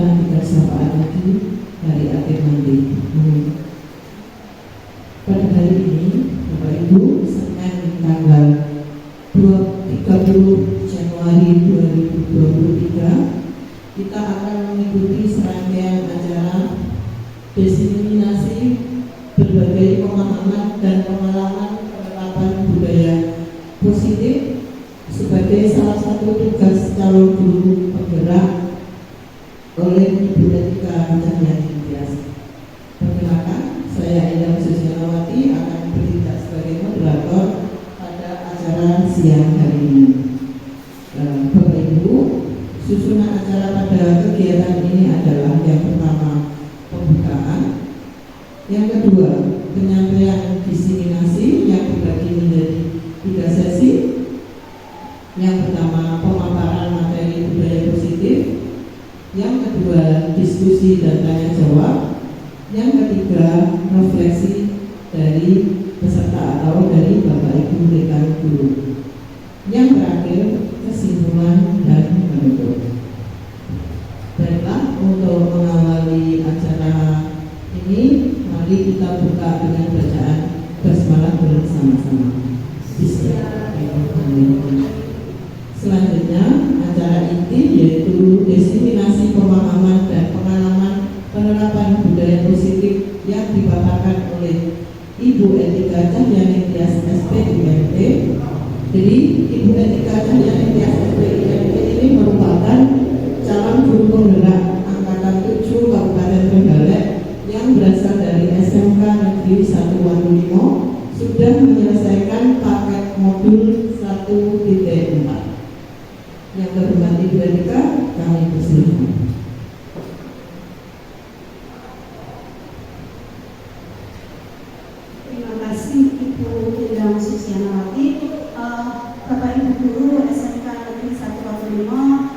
akan kita syafaat lagi dari akhir nanti. Pada hari ini, Bapak Ibu, Senin tanggal 30 Januari 2023, kita akan mengikuti serangkaian acara diseminasi berbagai pemahaman dan pengalaman penerapan budaya positif sebagai salah satu tugas calon guru penggerak oleh Ibu Etika Cahyani. Perkenalkan, saya Endang Susianawati akan bertindak sebagai moderator pada acara siang hari ini. Bapak Ibu, susunan acara pada kegiatan ini adalah yang pertama pembukaan, yang kedua penyampaian diseminasi yang dibagi menjadi 3 sesi. Yang pertama pemaparan materi budaya positif, yang kedua diskusi dan tanya jawab, yang ketiga refleksi dari peserta atau dari Bapak Ibu rekan guru, yang terakhir kesimpulan dan penutup. Baiklah, untuk mengawali acara ini, mari kita buka dengan bacaan basmalah bersama-sama. Bismillahirrahmanirrahim. Selanjutnya, acara inti yaitu diseminasi pemahaman dan pengalaman penerapan budaya positif yang dipaparkan oleh Ibu Etika Cahyani SPIMT. Jadi, Ibu Etika Cahyani SPIMT ini merupakan calon guru penggerak angkatan 7 Kabupaten Trenggalek yang berasal dari SMK Negeri 1 Wonolimo, sudah menyelesaikan paket modul 1.4. Yang terhormat Ibu Etika, kami persilakan. Terima kasih Ibu Endang Susianawati. Bapak Ibu Guru SMK Negeri 1 Wonolimo,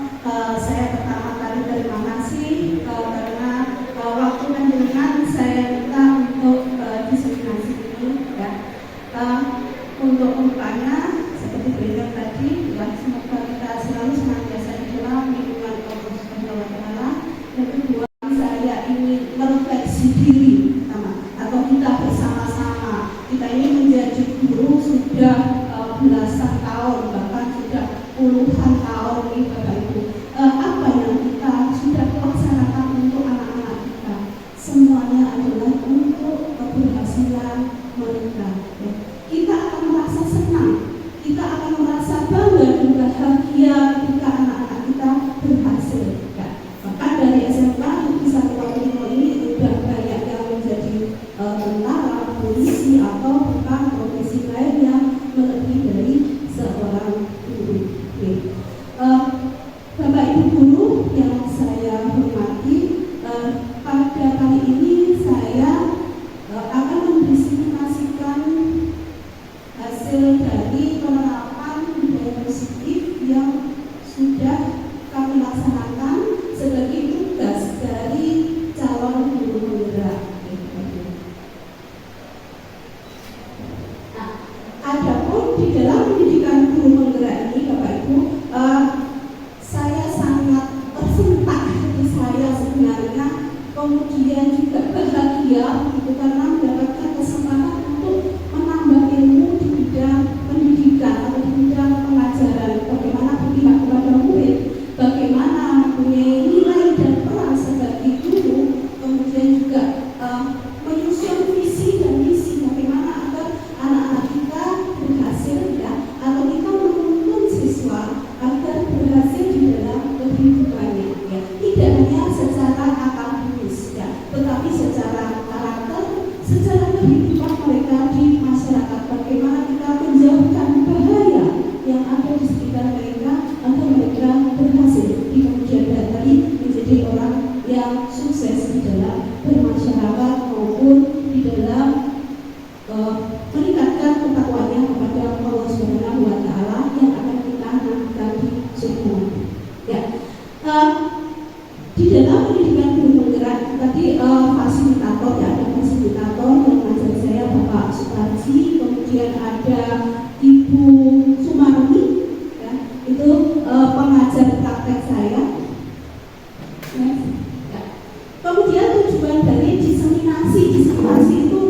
saya pertama kali terima kasih karena waktu panjenengan saya minta untuk diseminasi ini ya. Untuk pembukaannya seperti berita tadi ya, semoga kita selalu senantiasa di dalam lindungan Allah Subhanahu wa taala. Yang kedua, saya ingin merefleksi diri atau kita bersama-sama. Kita ini menjadi guru sudah belasan tahun, bahkan sudah puluhan tahun ini Bapak Ibu. Apa yang kita sudah laksanakan untuk anak-anak kita? Semuanya adalah untuk keberhasilan mereka. Ya. Kita akan merasa senang, kita akan merasa bangga dan bahagia ketika anak-anak kita berhasil. Ya. Bahkan dari SMK Negeri 1 Wonolimo ini sudah banyak yang menjadi tentara, polisi atau bahkan profesi lain yang melebihi dari seorang guru. Bapak Ibu guru yang saya hormati, pada kali ini saya akan mendiseminasikan hasil dari penerapan budaya positif yang sudah kami laksanakan sebagai tugas dari calon guru penggerak. Nah, adapun di dalam pendidikan guru penggerak ini, Bapak Ibu, saya sangat tersentak hati saya sebenarnya, kemudian juga bahagia itu karena mendapatkan kesempatan untuk menambah ilmu di bidang pendidikan atau di bidang pengajaran, bagaimana berpihak kepada murid, bagaimana mempunyai nilai dan peran sebagai guru, kemudian juga menyusun visi dan misi bagaimana agar anak-anak kita berhasil ya, atau kita menuntun siswa agar berhasil di dalam kehidupannya ya. Tidak hanya secara akademis ya, tetapi secara karakter, secara kehidupan mereka di masyarakat, bagaimana kita menjauhkan bahaya yang ada di sekitar mereka agar mereka berhasil di kemudian hari menjadi orang yang sukses di dalam bermasyarakat maupun di dalam meningkatkan ketakwaannya kepada Allah Subhanahu wa taala yang akan kita nantikan di surga. Ya. Di dalam pendidikan guru penggerak tadi fasilitator ya, ada fasilitator yang mengajar saya Bapak Suparji, kemudian ada Ibu Sumarni ya, itu pengajar praktek saya. tujuan dari diseminasi. Diseminasi itu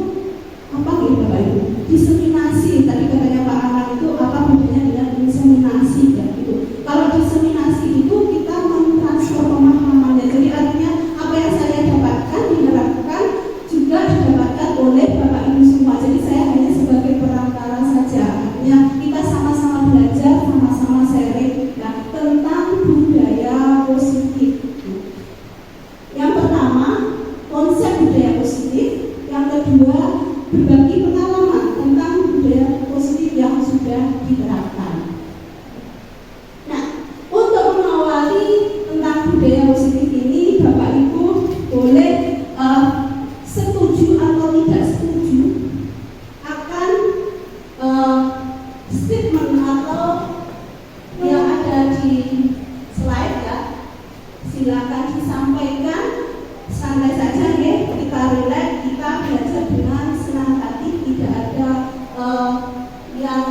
apa gitu Bapak Ibu? Diseminasi, tadi katanya Pak Aman itu apa bedanya dengan inseminasi ya gitu. Kalau diseminasi itu kita mentransfer pemahamannya. Jadi artinya apa yang saya dapatkan diterapkan juga didapatkan oleh Bapak Ibu semua. Jadi saya hanya sebagai perantara saja. Artinya kita sama-sama belajar, sama-sama sharing ya, tentang budaya positif. Yang pertama, konsep budaya positif. Yang kedua, berbagi pengalaman tentang budaya positif yang sudah diterapkan. Nah, untuk mengawali tentang budaya positif ini, Bapak Ibu boleh setuju atau tidak setuju akan statement atau yang ada di slide ya. Silakan disampaikan, santai saja ya, kita relax, kita belajar dengan senang hati, tidak ada yang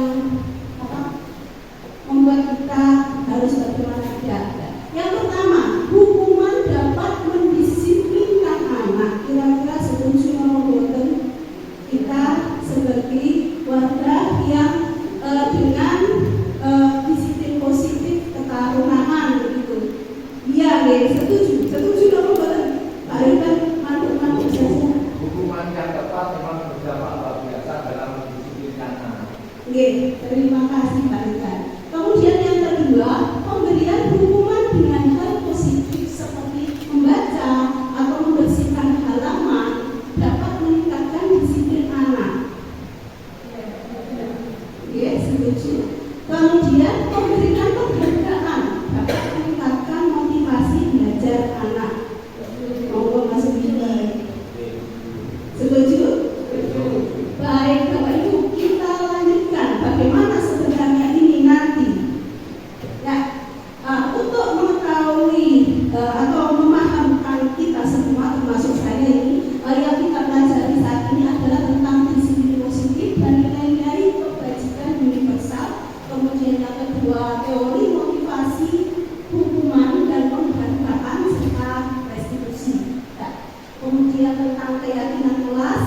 membuat kita harus bagaimana tidak ada. Yang pertama, hukuman dapat mendisiplinkan anak. Kira-kira setuju menggunakan kita sebagai warga yang dengan disiplin positif ketarunaan begitu. Iya, setuju menggunakan Pak Ridwan, mantuk saja. Hukuman yang tepat memang berdampak luar biasa dalam mendisiplinkan anak. Terima kasih Pak Ridwan. Kemudian yang kedua, pemberian hukuman dengan hal positif seperti membaca atau membersihkan halaman dapat meningkatkan disiplin anak. Setuju. Kemudian memberikan penghargaan dapat meningkatkan motivasi belajar anak. Monggo Mas Bini. Setuju? Baik Bapak Ibu, kita lanjutkan bagaimana sebenarnya ini nanti. Ya, untuk mengetahui atau memahamkan kita semua, termasuk saya ini, yang kita pelajari saat ini adalah tentang disiplin positif dan nilai-nilai kebajikan universal. Kemudian yang kedua, teori motivasi, hukuman dan penghargaan serta restitusi. Ya. Kemudian tentang keyakinan kelas,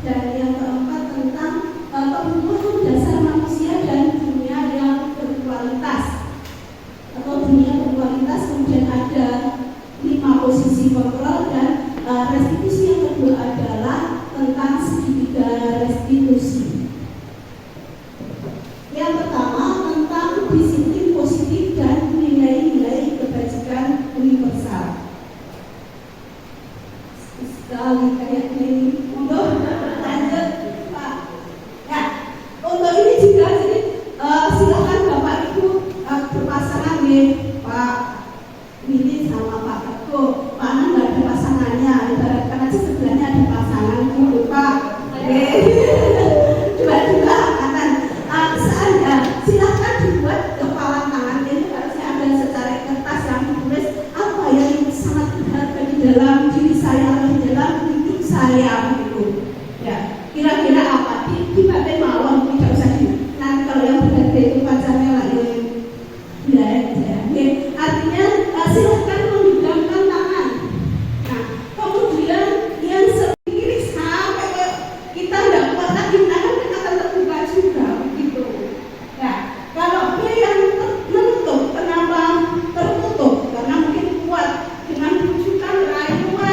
dan yang keempat tentang kebutuhan dasar manusia dan dunia yang berkualitas atau dunia berkualitas. Kemudian ada 5 posisi kontrol dan restitusi yang kedua adalah tentang segitiga restitusi. Yang pertama tentang disiplin positif dan nilai-nilai kebajikan universal. Sekali kayaknya ini untuk lanjut Pak. Ya, untuk ini juga jadi silakan Bapak Ibu berpasangan ya Pak Willy sama Pak Teguh. Pak Nan nggak ada pasangannya, ibaratkan aja sebelahnya ada pasangan dulu Pak. Dua-dua akan seandainya silakan dibuat kepala tangan ini harusnya ada secara kertas yang ditulis apa yang sangat berharga di dalam diri saya atau di dalam hidup saya begitu. Ya, kira-kira apa? Di bagian mawon tidak usah di. Nanti kalau yang berharga itu pacarnya lah ya. Artinya silakan menggenggamkan tangan. Nah, kemudian yang sekiri sampai kita tidak kuat lagi tangan kita akan terbuka juga begitu. Ya, kalau dia yang menutup, kenapa tertutup? Karena mungkin kuat dengan rujukan rayuan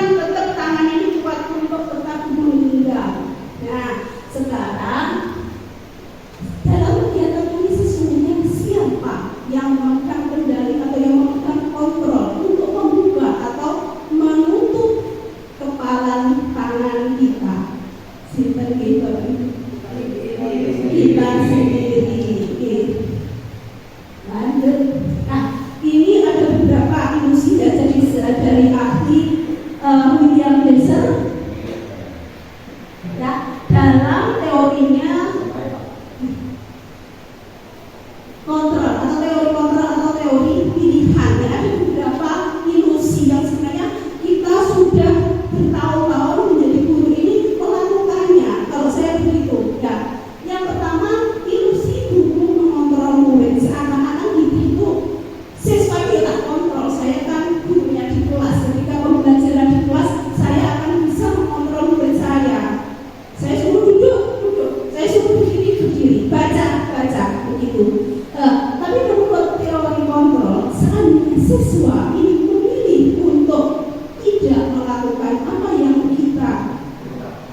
lakukan apa yang kita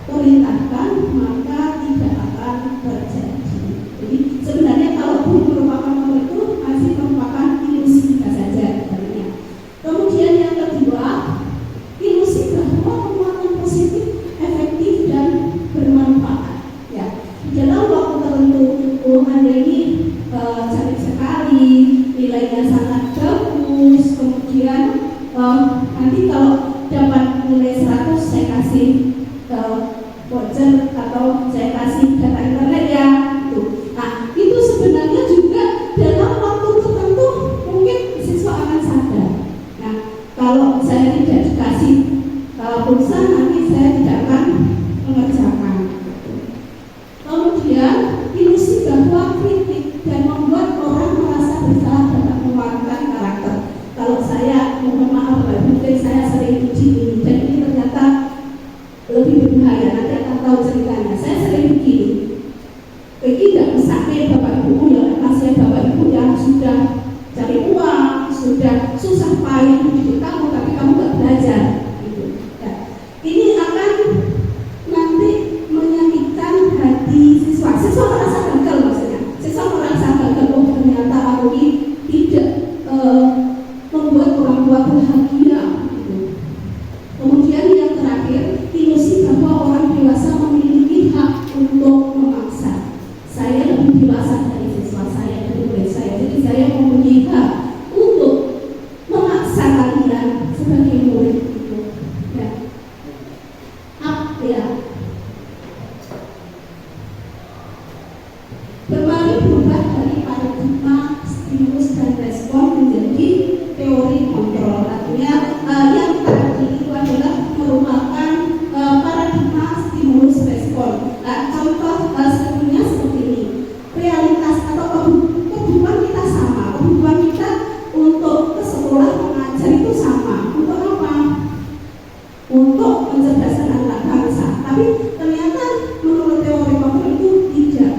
perintahkan, maka tidak akan terjadi. Jadi sebenarnya kalau bumi merupakan nomor itu masih merupakan ilusi kita saja sebenarnya. Kemudian yang kedua, ilusi bahwa kekuatan positif, efektif dan bermanfaat. Ya, di dalam waktu tertentu, Anda ini cantik sekali, nilainya sangat bagus, kemudian nanti kalau dapat nilai 100 saya kasih voucher atau saya kasih data internet ya gitu. Nah itu sebenarnya juga dalam waktu tertentu mungkin siswa akan sadar. Nah kalau saya tidak dikasih pulsa nanti saya tidak akan mengerjakan. Kemudian ilusi bahwa kritik dan membuat orang merasa bersalah dapat menguatkan karakter. Kalau saya mohon maaf mungkin saya sering uji ini dan ini ternyata lebih berbahaya, nanti akan tahu ceritanya. Saya sering begini, tidak mesaknya bapak ibu yang kasihan bapak ibu yang sudah cari uang, sudah susah payah mendidik kamu, tapi kamu gak belajar gitu. Ya. Ini akan nanti menyakitkan hati siswa. Siswa merasa gagal maksudnya. Siswa merasa gagal, oh ternyata aku ini tidak membuat orang tua bahagia gitu. Kemudian yang terakhir, ilusi bahwa orang dewasa memiliki hak untuk memaksa. Saya lebih dewasa dari siswa saya, dari murid saya, jadi saya mempunyai hak untuk memaksa kalian sebagai murid itu. Ya. Ya. Bermari berubah dari paradigma stimulus dan respon menjadi teori kontrol. Artinya yang tadi itu adalah merupakan paradigma stimulus respon. Contoh sebelumnya seperti ini. Realitas atau kebutuhan kita sama. Kebutuhan kita untuk ke sekolah mengajar itu sama. Untuk apa? Untuk mencerdaskan anak bangsa. Tapi ternyata menurut teori kontrol itu tidak.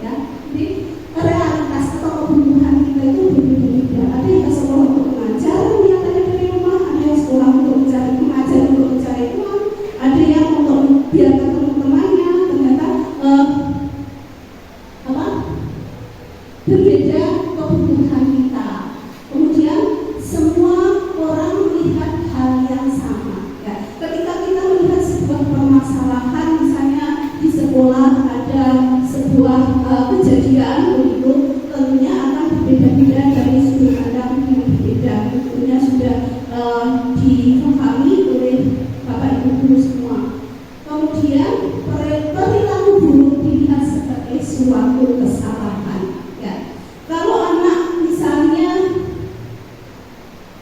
Ya, jadi realitas atau kebutuhan kita itu berbeda-beda. Ada yang ke sekolah untuk mengajar, yang ada dari rumah, ada yang sekolah untuk mengajar untuk mencari uang, ada yang untuk biar ketemu temannya. Ternyata berbeda kebutuhan kita. Kemudian semua orang melihat hal yang sama. Ya, ketika kita melihat sebuah permasalahan, misalnya di sekolah ada sebuah kejadian begitu, tentunya akan berbeda-beda dari sudut pandang yang berbeda. Tentunya sudah dipahami oleh Bapak Ibu guru semua. Kemudian perilaku buruk dilihat sebagai suatu kesalahan. Ya. Kalau anak misalnya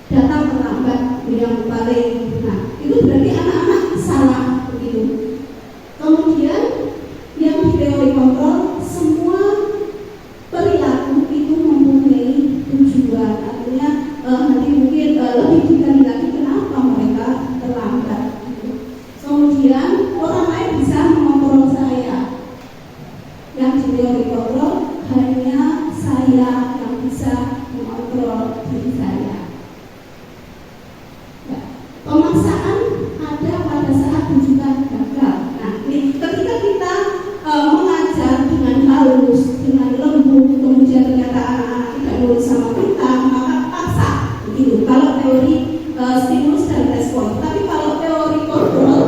datang terlambat yang paling, nah itu berarti anak-anak salah begitu. Kemudian yang di teori kontrol, semua perilaku itu mempunyai tujuan. Artinya nanti mungkin lebih digali lagi kenapa mereka terlambat gitu. Kemudian orang lain bisa mengontrol saya. Yang di teori kontrol hanya saya yang bisa mengontrol diri saya. Ya. Pemaksaan ada pada saat tujuan gagal. Nah, ini ketika kita mengajar dengan halus, dengan lembut, kemudian ternyata anak-anak tidak nurut sama kita, maka paksa begitu. Kalau teori stimulus dan respon. Tapi kalau teori kontrol,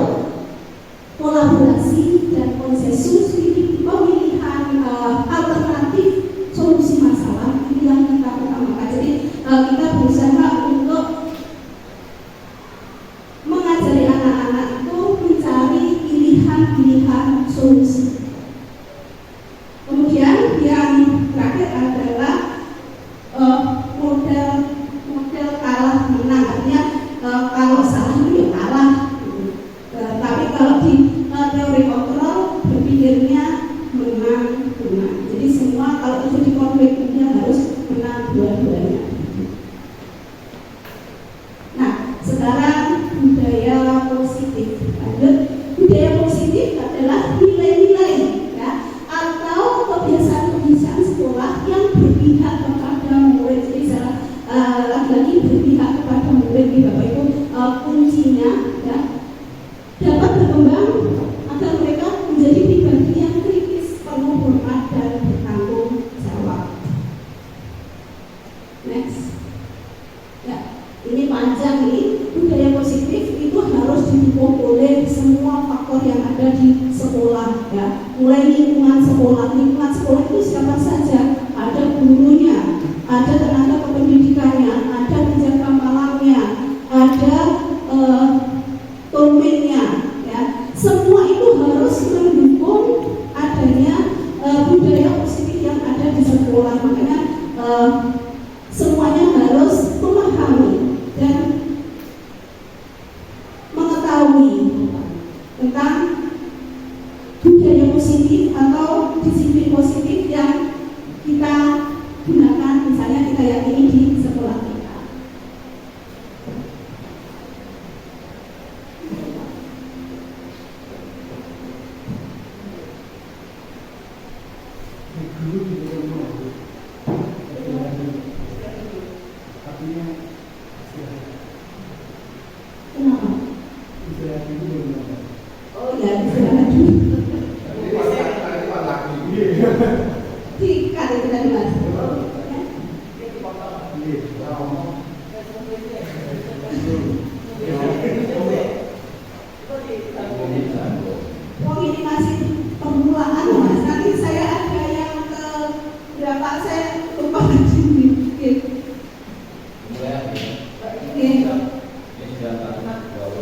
kolaborasi dan konsensus, ini pemilihan alternatif solusi masalah, ini yang kita utamakan. Jadi kita berusaha untuk mengetahui tentang budaya positif atau disiplin positif yang kita gunakan, misalnya kita yakini di sekolah kita. Kenapa? Oh ya, istirahat dulu. Dikat itu tadi mas. Oh ini masih permulaan mas. Nanti saya ada yang ke berapa saya lupa di sini.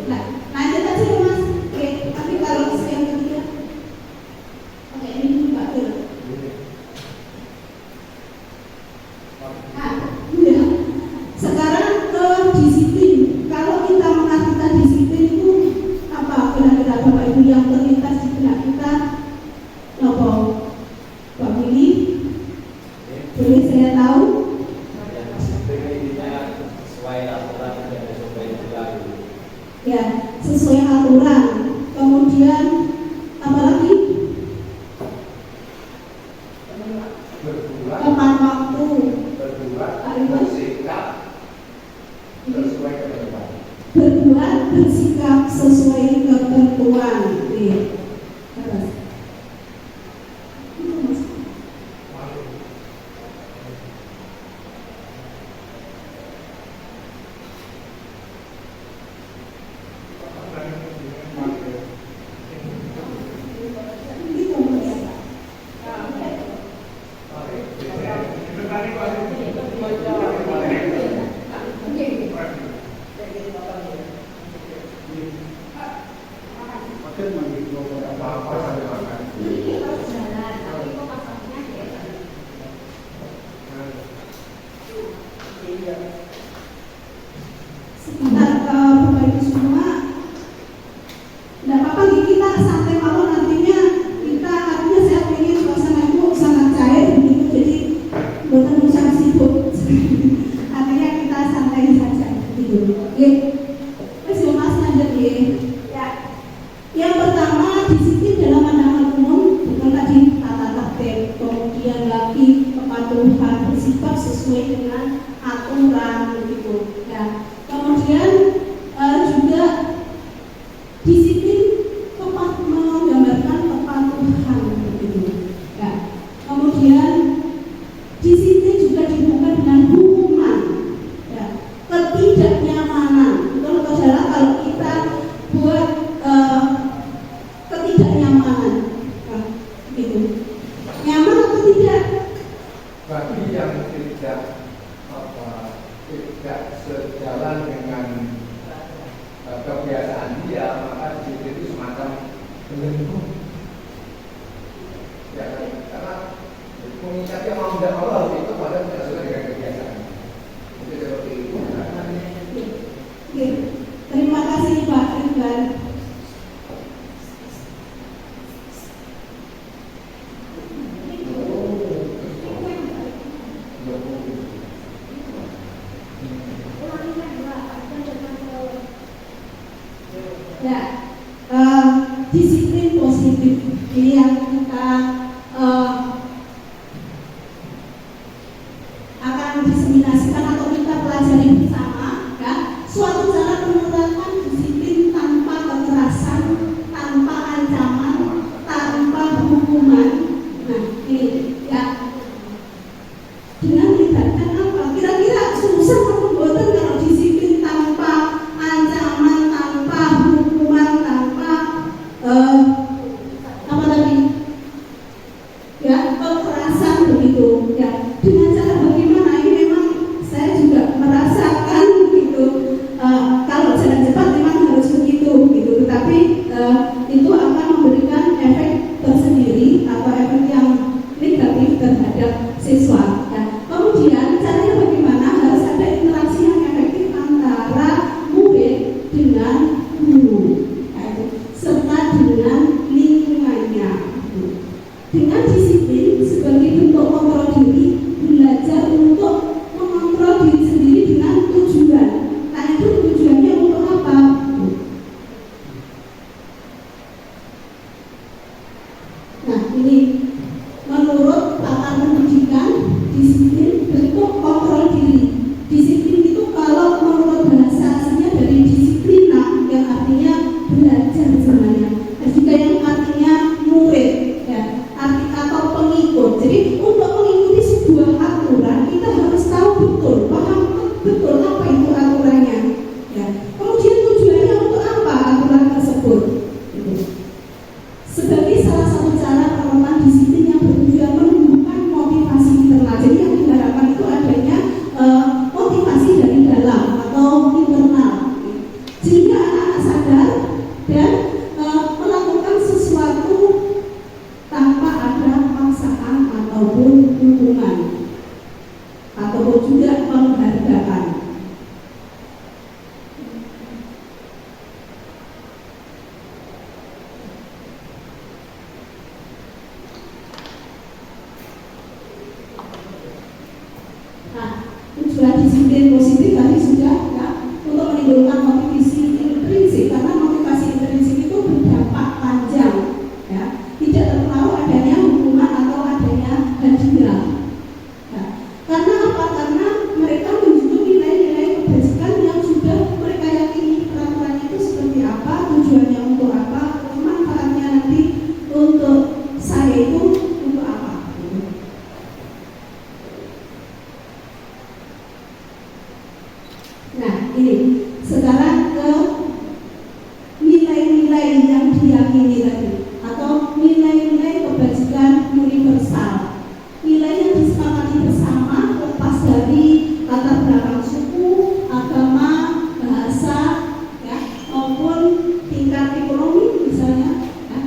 Nah, lanjut aja mas. Oke, tapi kalau yang ketiga, oke ini dulu Pak. Nah, udah. Sekarang ke disiplin. Kalau kita mengartikan disiplin itu apa? Kira-kira Bapak Ibu yang terlintas di benak kita, apa? Pak Willy, boleh saya tahu? Ya, sesuai aturan. Kemudian apa lagi? Tepat waktu. Berbuat bersikap sesuai ketentuan. Terus. Sebentar Bapak Ibu semua, tidak apa-apa kita santai malu nantinya kita artinya saya ingin suasana itu sangat cair begitu, jadi bukan usah sibuk. Artinya kita santai saja gitu. Oke, terus mas lanjut ya. Yang pertama disiplin dalam pandangan umum bukan tadi tata tertib, kemudian lagi kepatuhan bersifat sesuai dengan aturan begitu ya. Kemudian juga disiplin tepat menggambarkan kepatuhan begitu ya. Kemudian disiplin juga dihubungkan dengan hukuman ya. Ketidaknyamanan itu adalah kalau kita buat ketidaknyamanan nah, gitu. Nyaman atau tidak? Bagi yang tidak sejalan dengan kebiasaan dia, maka disiplin itu semacam belenggu. Ya, karena mengikat yang mau tidak mau harus itu pada tidak sesuai dengan kebiasaan. Itu seperti itu. Oke, terima kasih Pak Ridwan. Ya, disiplin positif ini yang kita akan diseminasikan atau kita pelajari bersama ya. Suatu cara menerapkan disiplin tanpa kekerasan, tanpa ancaman, tanpa hukuman. Nah ini ya, dengan melibatkan apa? Kira-kira susah atau boten kalau disiplin tanpa ancaman, tanpa hukuman, tanpa apa tadi? Ya, kekerasan begitu ya. Dengan cara bagaimana ini memang saya juga merasakan gitu. Kalau jalan cepat memang harus begitu gitu. Tetapi itu akan memberikan efek tersendiri atau efek yang negatif terhadap siswa. Ya. Kemudian caranya bagaimana? Harus ada interaksi yang efektif antara murid dengan guru. belajar sebenarnya. Dan juga yang artinya murid, ya, arti atau pengikut. Jadi untuk mengikuti sebuah aturan kita harus tahu betul, paham betul apa itu aturannya. Ya. Kemudian tujuannya untuk apa aturan tersebut? Gitu. Sebagai salah satu cara penerapan disiplin yang bertujuan menumbuhkan motivasi internal. Jadi yang diharapkan itu adanya motivasi dari dalam atau internal, sehingga anak-anak sadar dan melakukan sesuatu tanpa ada paksaan ataupun hukuman ataupun juga penghargaan. Nah, tujuan disiplin positif tadi sudah ya, untuk menimbulkan motivasi intrinsik, karena motivasi intrinsik itu berdampak panjang, ya, tidak terpengaruh adanya hukuman atau adanya hadiah. Ya. Karena apa? Karena mereka menjunjung nilai-nilai kebajikan yang sudah mereka yakini peraturannya itu seperti apa, tujuannya untuk apa, manfaatnya nanti untuk saya itu untuk apa. Nah, ini sekarang ke nilai-nilai yang diyakini tadi atau nilai-nilai kebajikan universal, nilai yang disepakati bersama lepas dari latar belakang suku, agama, bahasa, ya, maupun tingkat ekonomi misalnya. Ya.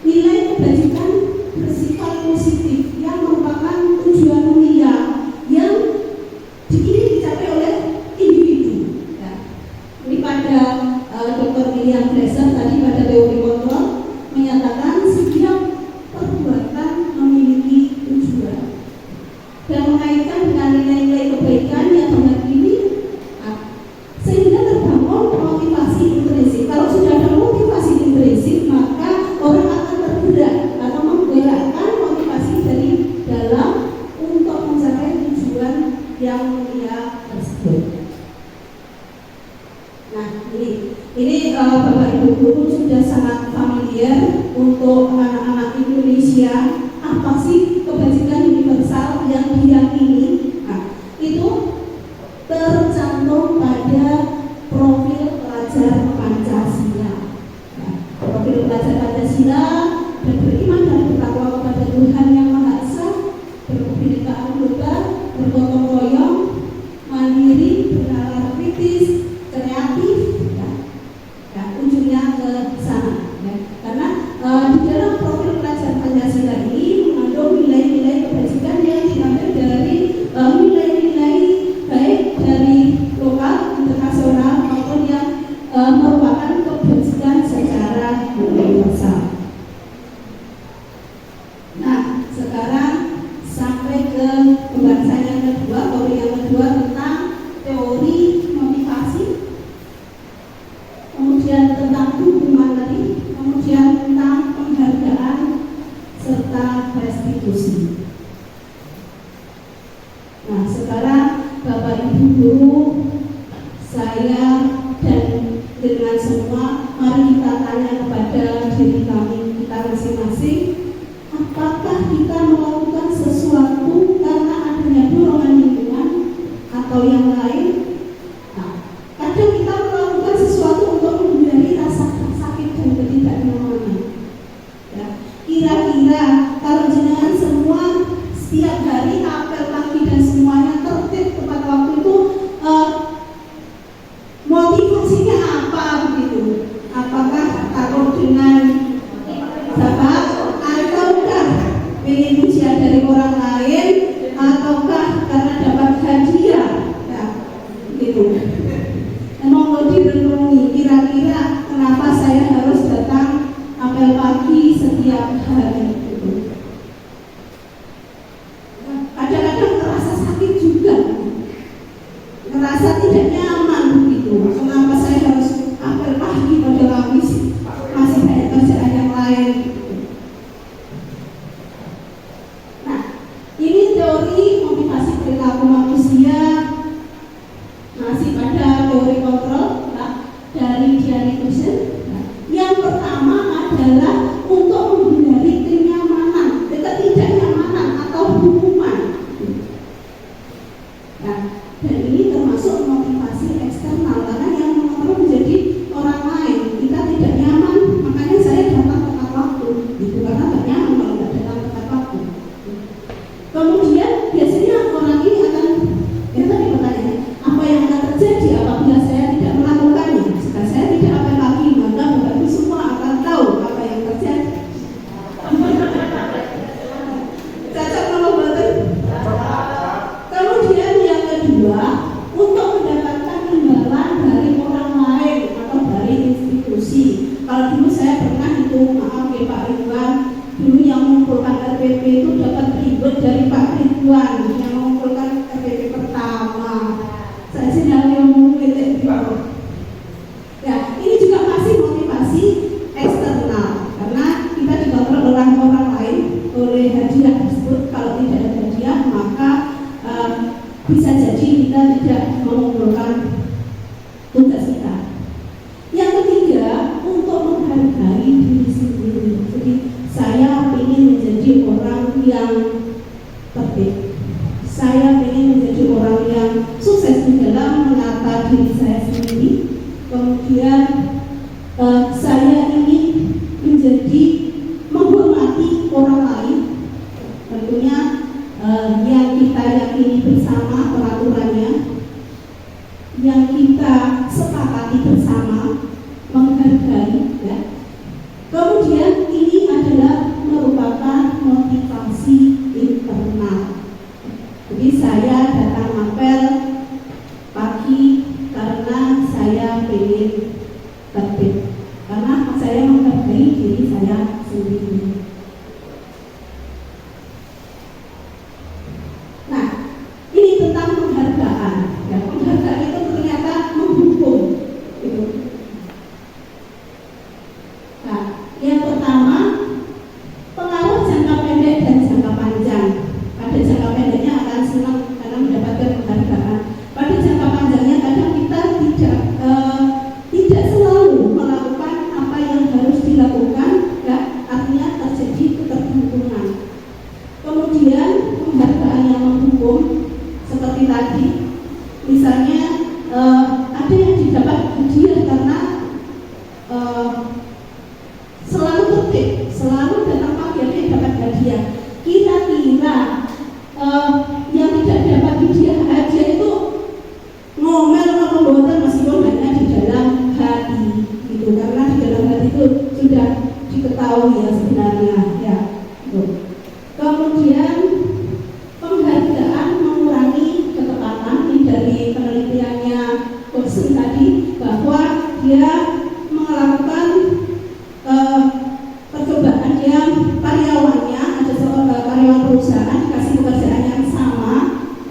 Nilai kebajikan bersifat positif yang merupakan tujuan mulia yang ingin dicapai oleh individu. Ya. Ini pada Dr. William Glasser tadi pada teori kontrol menyatakan setiap perbuatan memiliki tujuan dan mengaitkan dengan nilai-nilai kebaikan yang meyakini, sehingga terbangun motivasi intrinsik. Kalau sudah ada motivasi intrinsik, maka orang akan tergerak atau menggerakkan motivasi dari dalam untuk mencapai tujuan yang mulia tersebut. Nah, ini Bapak Ibu guru sudah sangat familiar untuk anak-anak Indonesia apa sih kebajikan universal yang diyakini. Nah, itu tercantum pada profil pelajar Pancasila. Nah, profil pelajar Pancasila dan beriman dan bertakwa kepada Tuhan Yang Maha Esa, berkebinekaan global, bergotong royong, mandiri, bernalar kritis, kreatif, ya. Ya, ujungnya ke sana, ya. Karena di dalam profil pelajar Pancasila ini mengandung nilai-nilai kebajikan yang diambil dari nilai-nilai baik dari lokal, internasional maupun yang merupakan kebajikan secara universal. Nah, sekarang sampai ke pembahasan yang kedua, teori yang kedua tentang teori motivasi, kemudian tentang hukuman tadi, kemudian tentang penghargaan serta restitusi. Nah, sekarang Bapak Ibu guru, saya dan dengan semua, mari kita tanya kepada diri kami kita masing-masing, apakah kita melakukan sesuatu karena adanya dorongan lingkungan atau yang lain? Nah, kadang kita melakukan sesuatu untuk menghindari rasa sakit dan ketidaknyamanan. Ya, kira-kira kalau jenengan semua setiap hari apel pagi dan semuanya tertib tepat waktu itu, motivasinya apa begitu? Apakah takut adalah untuk menghindari kenyamanan, ketidaknyamanan atau hukuman. Nah, dan ini termasuk motivasi eksternal, karena yang mengontrol menjadi orang lain. Kita tidak nyaman, makanya saya datang tepat waktu, gitu, karena tidak nyaman kalau tidak datang tepat waktu. Kemudian biasanya orang ini akan, ya tadi pertanyaannya, apa yang akan terjadi apabila saya tidak melakukannya? Jika saya tidak apel lagi, maka Bapak Ibu semua akan tahu apa yang terjadi. Cacat kalau betul. Kemudian yang kedua, untuk mendapatkan imbalan dari orang lain atau dari institusi. Kalau dulu saya pernah itu, maaf ya Pak Ridwan, dulu yang mengumpulkan RPP itu dapat ribet dari Pak Ridwan yang mengumpulkan RPP pertama. Saya sedang ngomong gitu. Ya, ini juga masih motivasi eksternal, karena kita dikontrol oleh orang lain, oleh hadiah tersebut. Kalau tidak ada hadiah, maka bisa jadi kita tidak mengumpulkan tugas kita. Yang ketiga, untuk menghargai diri sendiri. Jadi saya ingin menjadi orang yang tertib. Saya ingin menjadi orang yang sukses di dalam menata diri saya sendiri. Kemudian saya ingin menjadi menghormati orang lain. Tentunya yang kita yakini bersama peraturannya, yang kita sepakati bersama, menghargai, ya. Kemudian ini adalah merupakan motivasi internal. Jadi saya datang apel pagi karena saya ingin tertib, karena saya menghargai diri saya sendiri. Nah, ini tentang penghargaan. Ya, penghargaan itu ternyata menghukum. Gitu. Nah, yang pertama, pengaruh jangka pendek dan jangka panjang. Pada jangka pendeknya akan senang karena mendapatkan penghargaan. Pada jangka panjangnya kadang kita tidak selalu melakukan apa yang harus dilakukan, ya, artinya terjadi ketergantungan. Kemudian penghargaan yang menghukum seperti tadi, misalnya ada yang didapat hadiah karena selalu tertib, selalu datang pagi ada yang dapat hadiah. Kira-kira yang tidak dapat hadiah itu ngomel atau boten meskipun hanya di dalam hati, gitu, karena di dalam hati itu sudah diketahui ya sebenarnya, ya. Gitu. Kemudian penghargaan mengurangi ketepatan. Ini dari penelitiannya Wilson tadi, bahwa dia melakukan percobaan yang karyawannya, ada seorang karyawan perusahaan dikasih pekerjaan yang sama,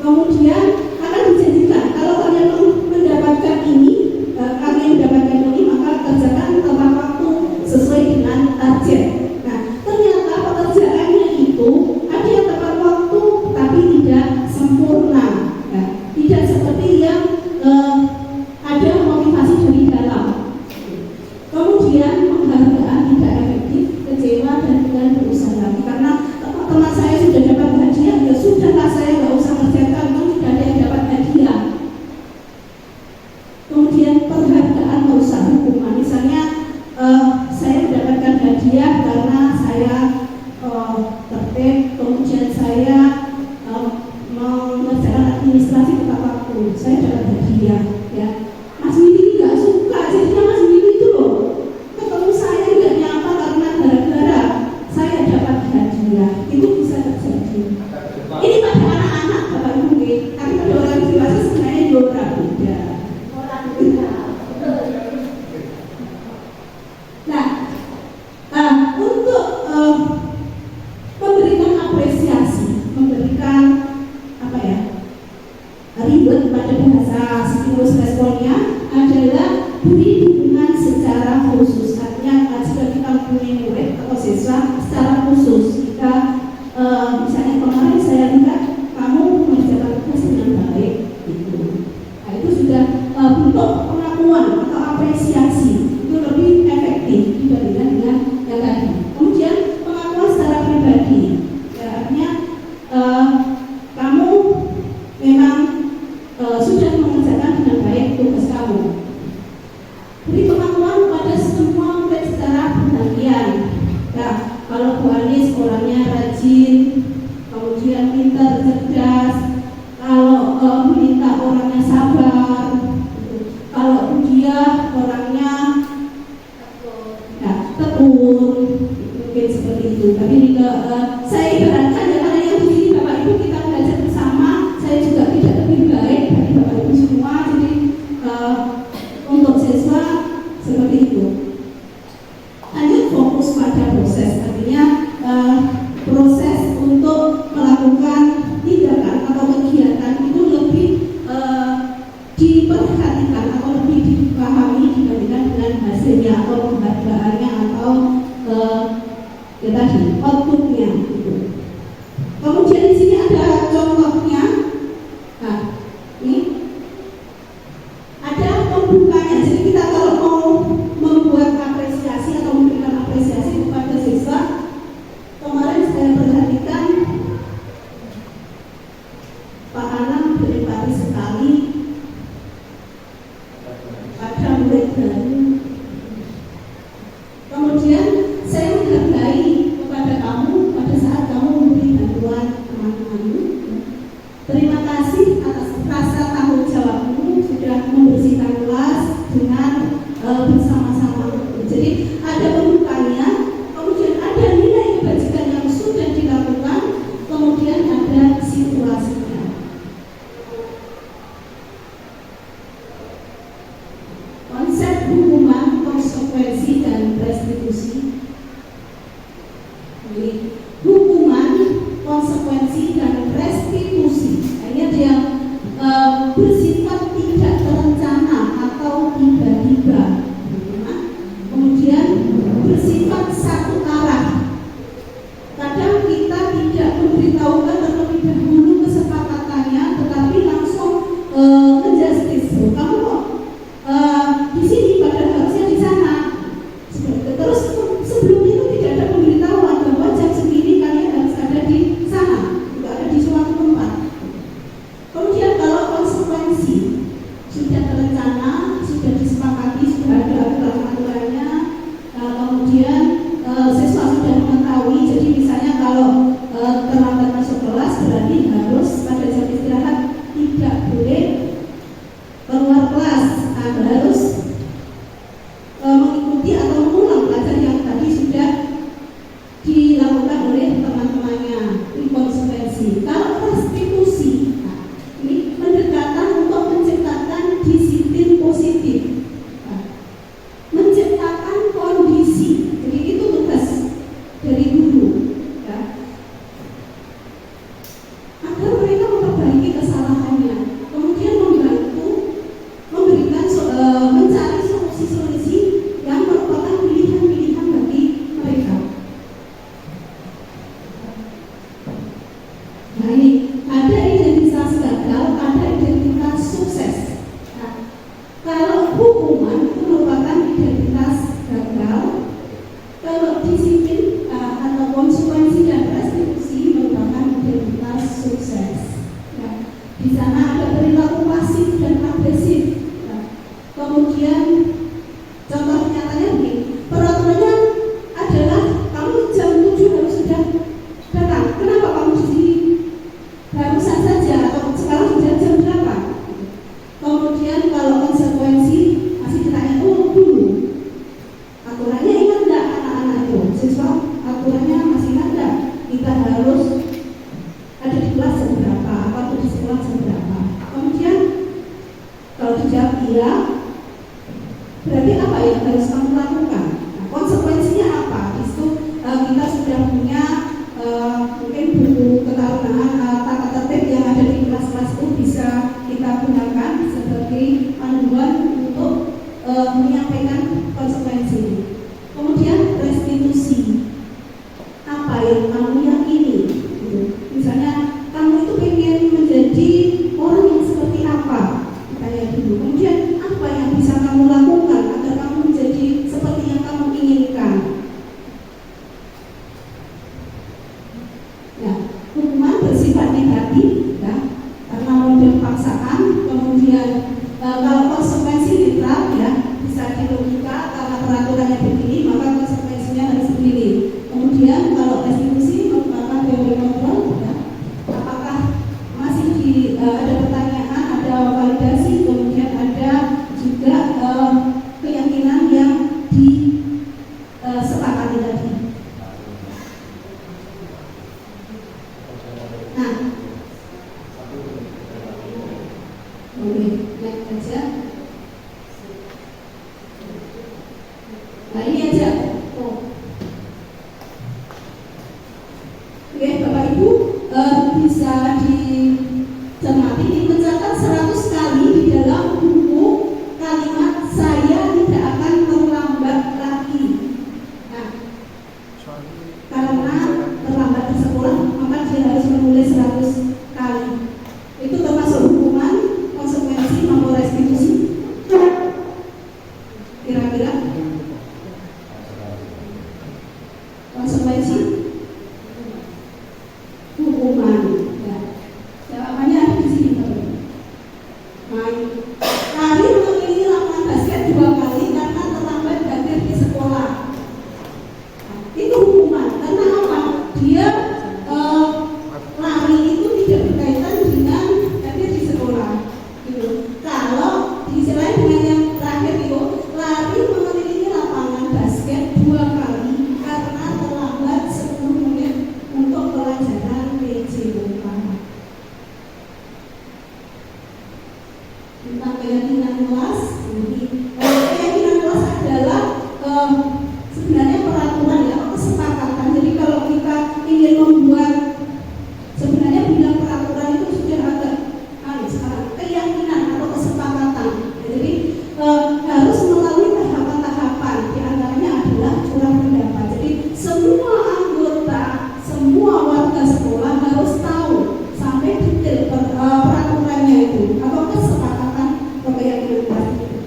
kemudian akan dijanjikan kalau kalian mendapatkan ini, maka kerjakan tepat waktu sesuai dengan target. Nah, ternyata kepada semua murid secara bergantian. Nah, kalau Bu Anis orangnya rajin, kemudian pintar, cerdas. Kalau Bu Lita orangnya sabar. Kalau Bu Dia orangnya tekun, mungkin seperti itu. Tapi saya ibaratkan ya, karena yang di sini Bapak Ibu kita belajar bersama, saya juga tidak lebih baik dari Bapak Ibu semua. Jadi untuk siswa seperti itu. Lanjut fokus pada proses, artinya proses untuk melakukan tindakan atau kegiatan itu lebih diperhatikan atau lebih dipahami dibandingkan dengan hasilnya atau penghargaannya atau ya tadi outputnya gitu. Kemudian di sini ada contohnya. Nah, ini ada pembukanya. Jadi kita kalau mau membuat apresiasi atau memberikan apresiasi kepada siswa, kemarin saya perhatikan Pak Anang berempati sekali pada murid baru. Kemudian saya menghargai kepada kamu pada saat kamu memberi bantuan teman-temanmu. Terima kasih atas rasa tanggung jawabmu sudah membersihkan kelas dengan bersama-sama. Jadi ada pembukanya, kemudian ada nilai kebajikan yang sudah dilakukan, kemudian ada situasinya. Konsep hukuman, konsekuensi, dan restitusi. Jadi, hukuman, konsekuensi, dan restitusi. Ini ada yang bersifat tidak terencana atau tiba-tiba. Kemudian bersifat satu arah. Kadang kita tidak memberitahukan terlebih dahulu kesepakatannya, tetapi langsung menjustice. Kamu kok di sini padahal harusnya di sana. Terus sebelum itu tidak ada pemberitahuan bahwa jam segini kalian harus ada di sana, tidak ada di suatu tempat. Kemudian kalau konsekuensi sudah terencana, sudah disepakati, sudah ada aturan-aturannya, kemudian siswa sudah mengetahui. Jadi misalnya kalau terlambat masuk kelas berarti harus pada jam istirahat tidak boleh keluar kelas, harus mengikuti atau mengulang pelajaran yang tadi sudah dilakukan oleh teman-temannya. Ini konsekuensi. Kalau restitusi, ini pendekatan untuk menciptakan disiplin positif, menciptakan kondisi. Jadi itu tugas dari guru, ya, agar mereka memperbaiki kesalahannya, kemudian membantu memberikan mencari solusi-solusi yang peraturannya begini, maka konsekuensinya harus begini. Kemudian kalau restitusi merupakan teori kontrol, ya, apakah masih ada pertanyaan, ada validasi, kemudian ada juga keyakinan yang disepakati tadi. Nah, oke, next aja. Nah, ini aja. Oke, Bapak Ibu, bisa dicermati, dimencatat 100 kali di dalam buku kalimat saya tidak akan terlambat lagi. Nah, karena terlambat di sekolah, maka dia harus menulis 100 kali. Itu termasuk hukuman, konsekuensi, maupun restitusi. Kira-kira konsekuensi hukuman, ya. Jawabannya ada di sini, Bapak. Lari mengelilingi lapangan basket 2 kali karena terlambat hadir di sekolah. Nah, itu hukuman. Karena apa? Dia lari itu tidak berkaitan dengan hadir di sekolah. Gitu. Kalau diselain dengan yang terakhir itu, lari mengelilingi lapangan basket 2 kali karena terlambat 10 menit untuk pelajaran PJOK. Tentang keyakinan kelas, keyakinan kelas adalah sebenarnya peraturan ya, kesepakatan. Jadi kalau kita ingin membuat, sebenarnya bilang peraturan itu sudah agak sekarang keyakinan atau kesepakatan. Jadi harus melalui tahapan-tahapan. Di antaranya adalah curah pendapat. Jadi semua anggota, semua warga sekolah harus tahu sampai detail peraturannya itu atau kesepakatan atau keyakinan kelas itu.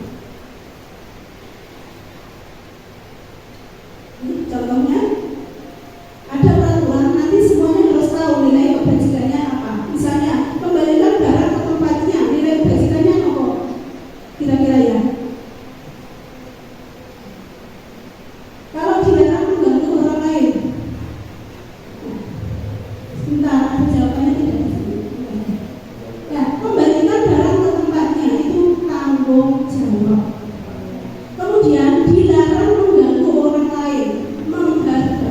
Ini contohnya ada peraturan, nanti semuanya harus tahu nilai kebajikannya apa. Misalnya kembalikan barang ke tempatnya, nilai kebajikannya apa? Kira-kira ya. Kalau dilarang mengganggu orang lain, sebentar, ada jawabannya tidak di sini. Ya, kembalikan barang ke tempatnya itu tanggung jawab. Kemudian dilarang mengganggu orang lain, menghargai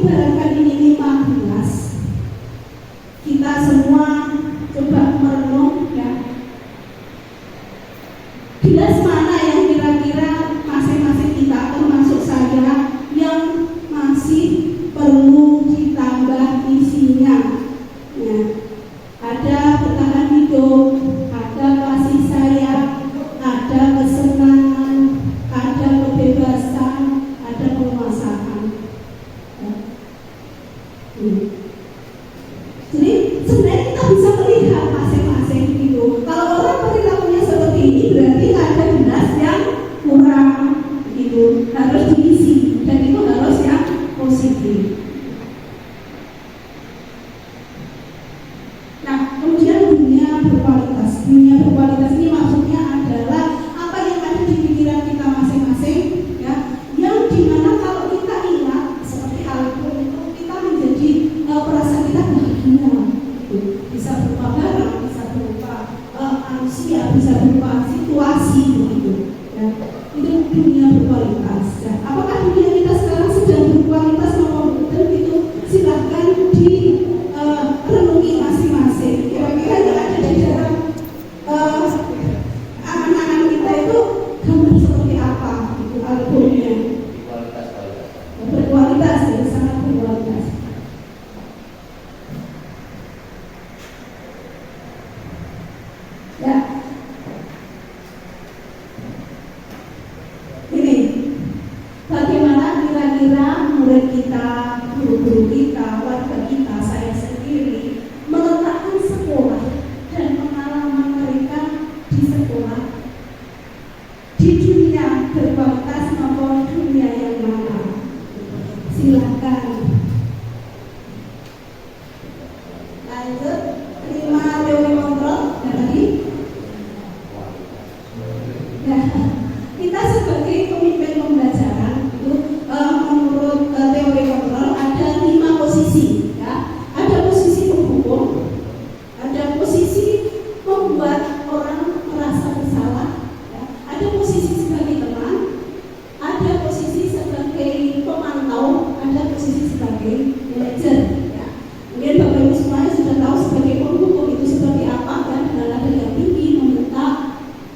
ibaratkan ini 5 gelas, kita semua coba merenung ya, gelas mana yang kira-kira masing-masing kita termasuk saya yang masih perlu ditambah isinya ya. Ada bertahan hidup, ada kasih sayang, ada kesenangan, ada kebebasan, ada penguasaan ya. Jadi sebenarnya kita bisa melihat masing-masing gitu. Kalau orang perilakunya seperti ini berarti ada gelas yang kurang gitu, harus diisi, dan itu harus yang positif. Nah, kemudian dunia berkualitas. Dunia berkualitas ini maksudnya adalah apa yang ada di pikiran kita masing-masing ya, yang dimana kalau kita ingat seperti hal itu kita menjadi perasaan kita bahagia gitu. Bisa berupa barang, bisa berupa manusia, bisa berupa situasi begitu ya. Itu dunia berkualitas ya. Apakah dunia kita sekarang sedang berkualitas atau betul itu? Silahkan di renungi masing-masing. Kira-kira yang ada di dalam angan-angan kita itu gambar seperti apa itu albumnya? Berkualitas ya, sangat berkualitas. Ya. Ini bagaimana kira-kira murid kita, guru-guru kita, warga kita, saya sendiri meletakkan sekolah dan pengalaman mereka di sekolah di dunia berkualitas maupun dunia yang mana? Silakan. Lanjut, terima teori kontrol dan lagi. Ya, kita sebagai pemimpin pembelajaran itu menurut teori kontrol ada 5 posisi ya. Ada posisi penghukum, ada posisi membuat orang merasa bersalah ya. Ada posisi sebagai teman, ada posisi sebagai pemantau, ada posisi sebagai manajer ya. Mungkin Bapak Ibu semuanya sudah tahu sebagai penghukum itu seperti apa kan, dengan nada yang tinggi, membentak.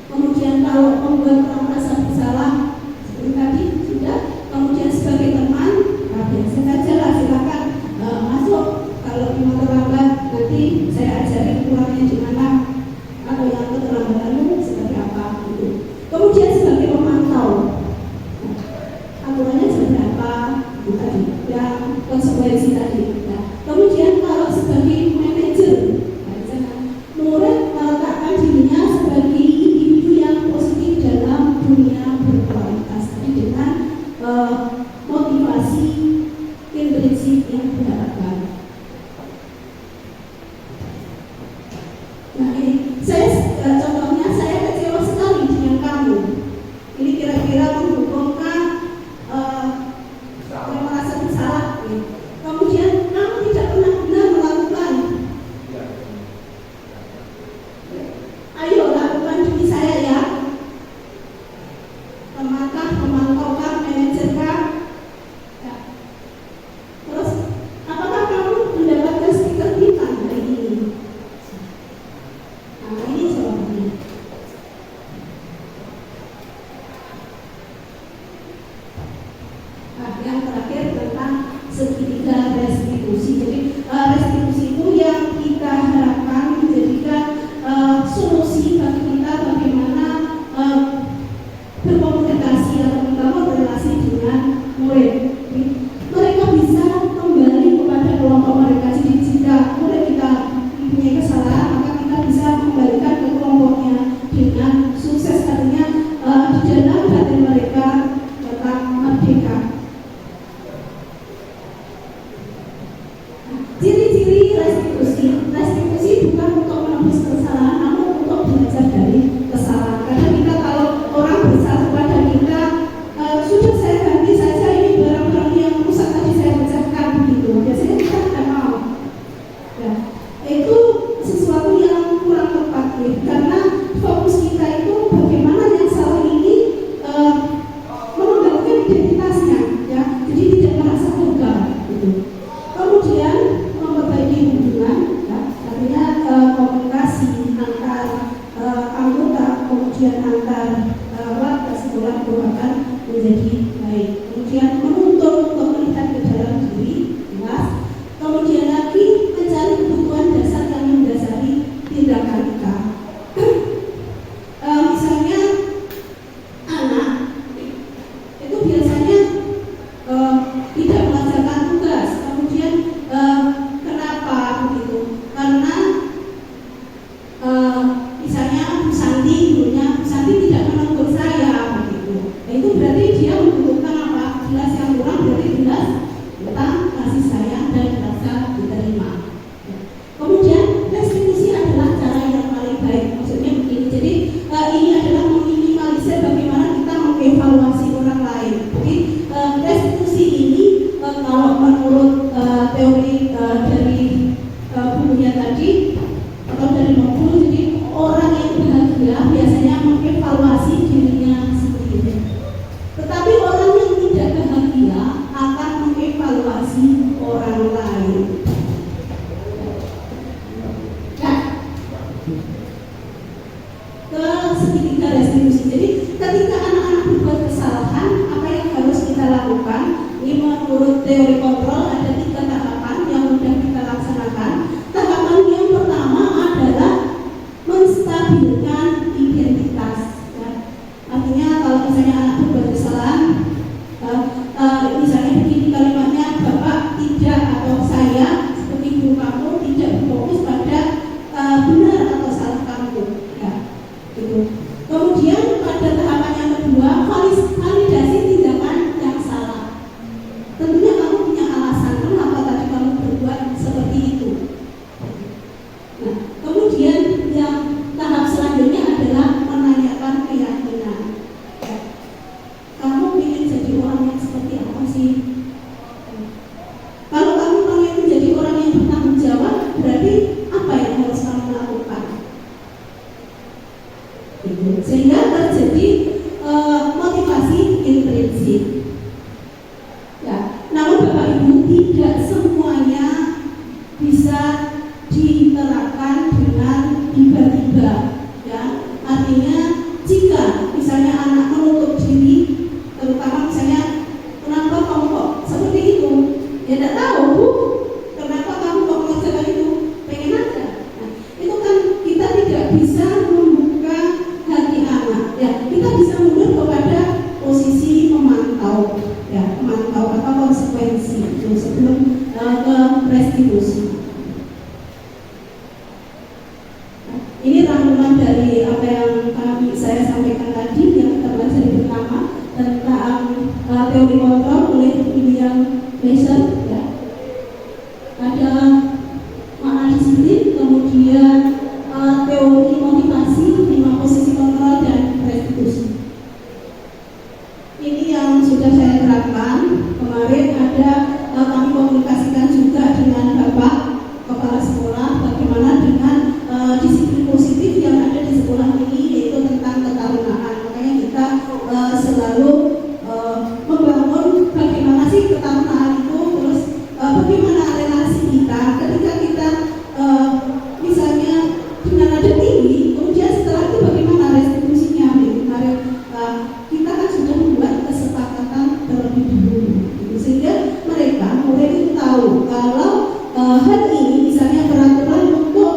Kemudian kalau membuat orang merasa bersalah seperti tadi sudah. Kemudian sebagai teman, nah biasa saja lah, silakan masuk. Kalau mau terlambat nanti saya ajari keluarnya di mana atau yang keterlambatanmu seperti apa gitu. Kemudian sebagai pemantau, aturannya seperti apa itu tadi, yang konsekuensi tadi. Nah, kemudian kalau sebagai manajer, murid meletakkan dirinya sebagai individu yang positif dalam dunia berkualitas tadi dengan motivasi intrinsik yang diharapkan. Nah ini saya contohnya saya kecewa sekali dengan kamu. Ini kira-kira mendukungkan yang merasa bersalah. Kemudian kalau menurut teori dari bukunya tadi atau dari buku, jadi orang yang bahagia biasanya mengevaluasi dirinya sendiri. Tetapi orang yang tidak bahagia akan mengevaluasi orang lain. Nah, ke segitiga restitusi. Jadi ketika anak-anak berbuat kesalahan, apa yang harus kita lakukan? Ini menurut teori kontrol ada 3 tahapan yang sudah kita laksanakan. Tahapan yang pertama adalah menstabilkan identitas. Ya. Artinya kalau misalnya anak berbuat kesalahan, misalnya begini kalimatnya, Bapak tidak atau saya seperti guru kamu tidak fokus pada benar atau salah kamu. Ya, gitu. Kemudian pada tahapan yang kedua, validasi tindakan yang salah. Tentunya kamu punya alasan kenapa tadi kamu berbuat seperti itu. Nah, kemudian yang tahap selanjutnya adalah menanyakan keyakinan. Ya. Kamu ingin jadi orang yang seperti apa sih? Kalau kamu ingin menjadi orang yang bertanggung jawab, berarti apa yang harus kamu lakukan? Sehingga terjadi motivasi intrinsik. Ya, namun Bapak Ibu, tidak semuanya bisa diterapkan dengan tiba-tiba. Ya, artinya jika misalnya anak menutup diri, terutama misalnya kenapa kamu kok seperti itu? Ya tidak tahu Bu, kenapa kamu kok mengerjakan itu? Pengen aja. Nah, itu kan kita tidak bisa membuka hati anak. Ya, kita bisa mundur kepada posisi memantau, ya, memantau atau konsekuensi itu sebelum ke restitusi. Nah, ini rangkuman dari apa yang saya sampaikan tadi yang kita pelajari pertama tentang teori kontrol oleh William Mason. Ya. Ada makna disiplin, kemudian teori motivasi, 5 posisi kontrol dan restitusi. Ini yang sudah saya terapkan. Kemarin ada kami komunikasikan juga dengan Bapak Kepala Sekolah bagaimana dengan disiplin positif yang ada di sekolah ini, yaitu tentang ketarunaan. Makanya kita selalu membangun bagaimana sih ketarunaan itu, terus bagaimana relasi kita ketika kita misalnya dengan nada tinggi, kemudian setelah itu bagaimana restitusinya. Kemarin kita kan sudah membuat kesepakatan terlebih dahulu, sehingga mereka murid itu tahu kalau hal ini misalnya peraturan untuk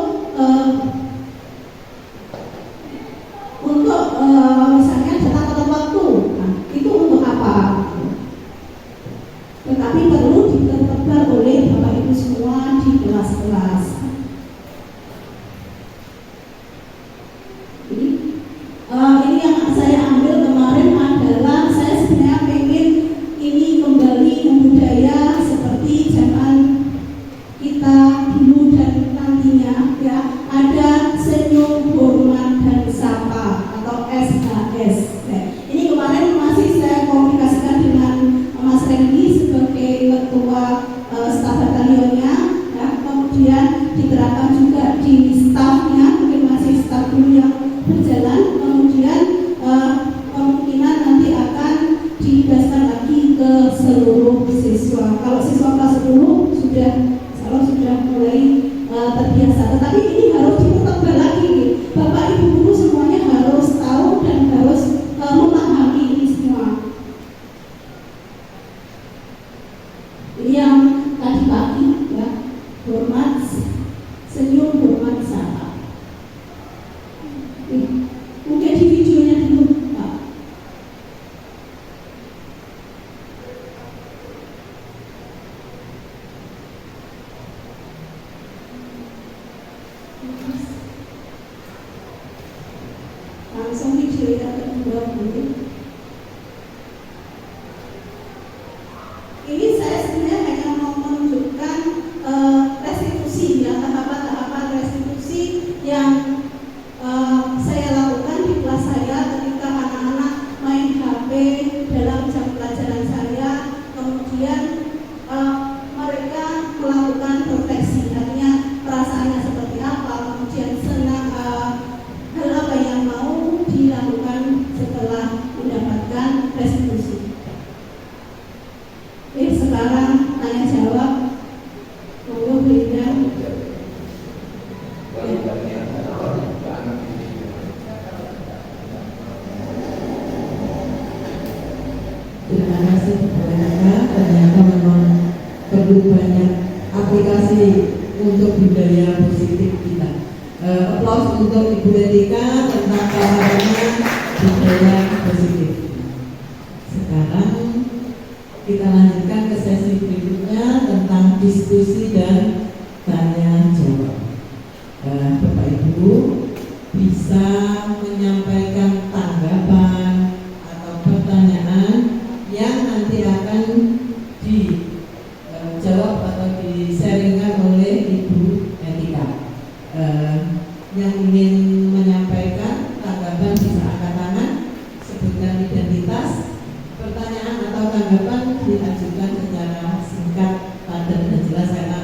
misalnya catatan waktu, nah, itu untuk apa? Tetapi perlu diterapkan oleh Bapak Ibu semua di kelas-kelas. Ini yang saya ambil kemarin adalah saya sebenarnya pengen ini kembali budaya seperti zaman kita dulu dan nantinya, ya, ada senyum, hormat dan sapa atau SHS. Ya. Ini kemarin masih saya komunikasikan dengan Mas Rendy sebagai ketua staf batalionnya, ya, kemudian diterapkan juga di stafnya, mungkin masih staf dulu yang berjalan, kemudian kemungkinan nanti akan didasarkan lagi ke seluruh siswa. Kalau siswa kelas 10 sudah mulai terbiasa, tetapi ini harus ditebal lagi. Bapak Ibu guru semuanya harus tahu dan harus memahami ini semua. Ini yang tadi pagi, ya, hormat, senyum, hormat, sapa. Mungkin di videonya dulu, Pak. Langsung video yang kedua mungkin. Ini saya sebenarnya hanya mau menunjukkan restitusi, ya, tahapan-tahapan restitusi yang saya lakukan di kelas saya ketika anak-anak main HP dalam jam pelajaran saya. Kemudian sekarang tanya jawab. Monggo Belinda. Terima kasih kepada ternyata memang perlu banyak aplikasi untuk budaya positif kita. Aplaus untuk Ibu Etika tentang pemahaman budaya positif. Sekarang kita lanjutkan ke sesi berikutnya tentang diskusi dan tanya jawab. Bapak Ibu bisa menyampaikan tanggapan atau pertanyaan yang nanti akan dijawab atau di-sharingkan oleh Ibu Etika. Yang ingin menyampaikan tanggapan bisa angkat tangan, sebutkan identitas, pertanyaan atau tanggapan diajukan secara singkat, padat dan jelas karena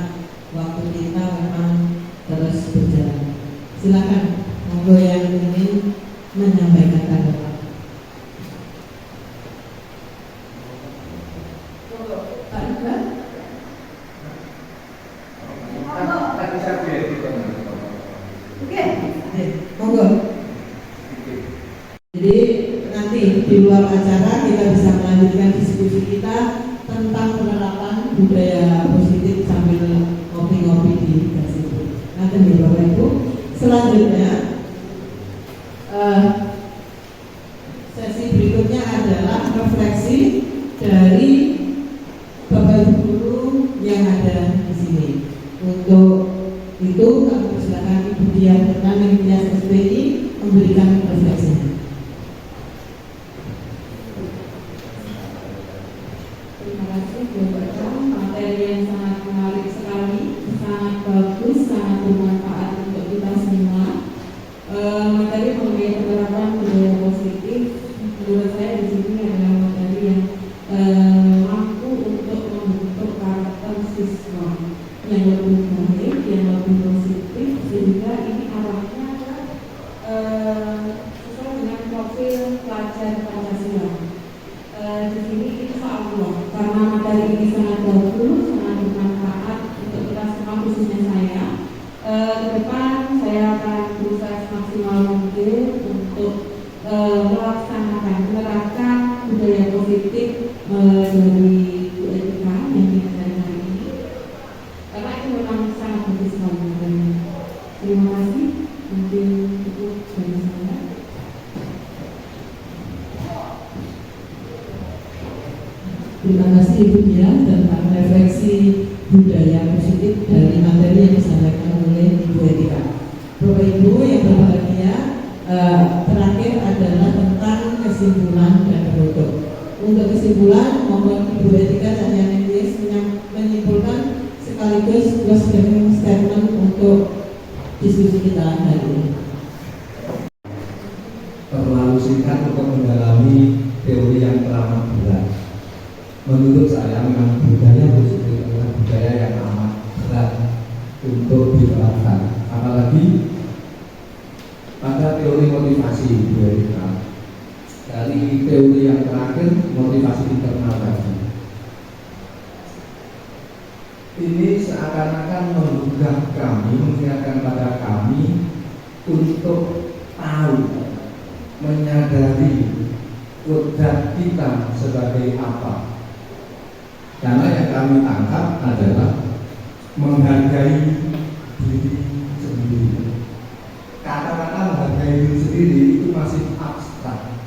waktu kita memang terus berjalan. Silakan, monggo yang ingin menyampaikan tanggapan. Pak Iqbal? Oke. Monggo. Jadi nanti di luar acara kita bisa melanjutkan diskusi kita tentang penerapan budaya positif sambil ngopi-ngopi di Gasibu. Nanti ya Bapak Ibu. Selanjutnya sesi berikutnya adalah refleksi dari Bapak Ibu guru yang ada di sini. Untuk itu kami persilakan Ibu Dian Pertanian SPI memberikan refleksinya. Terima kasih Bapak. Materi yang sangat menarik sekali, sangat bagus, sangat bermanfaat untuk kita semua. Materi mengenai penerapan budaya positif, menurut saya di sini adalah materi yang mampu untuk membentuk karakter siswa yang lebih baik, yang lebih positif, sehingga ini arahnya sesuai dengan profil pelajar Pancasila. Di sini insya Allah karena materi ini sangat bagus, sangat bermanfaat untuk kita semua, khususnya saya. Ke depan saya akan berusaha semaksimal mungkin untuk melaksanakan, menerapkan budaya positif dari Bu Etika yang diajarkan hari ini, karena itu memang sangat bagus sekali materinya. Terima kasih, mungkin cukup dari saya. Terima kasih Ibu Dian tentang refleksi budaya positif dari materi yang disampaikan oleh Ibu Etika. Bapak Ibu yang berbahagia, terakhir adalah tentang kesimpulan dan penutup. Untuk kesimpulan, mohon Ibu Etika dan yang menyimpulkan sekaligus closing statement untuk diskusi kita hari ini. Terlalu singkat untuk mendalami teori yang teramat berat. Menurut saya memang budaya positif adalah budaya yang amat berat untuk diterapkan. Apalagi pada teori motivasi budaya. Dari teori yang terakhir, motivasi internal tadi. Ini seakan-akan menggugah kami, mengingatkan pada kami untuk tahu, menyadari kodrat kita sebagai apa. Karena yang kami tangkap adalah menghargai diri sendiri. Kata-kata menghargai diri sendiri itu masih abstrak.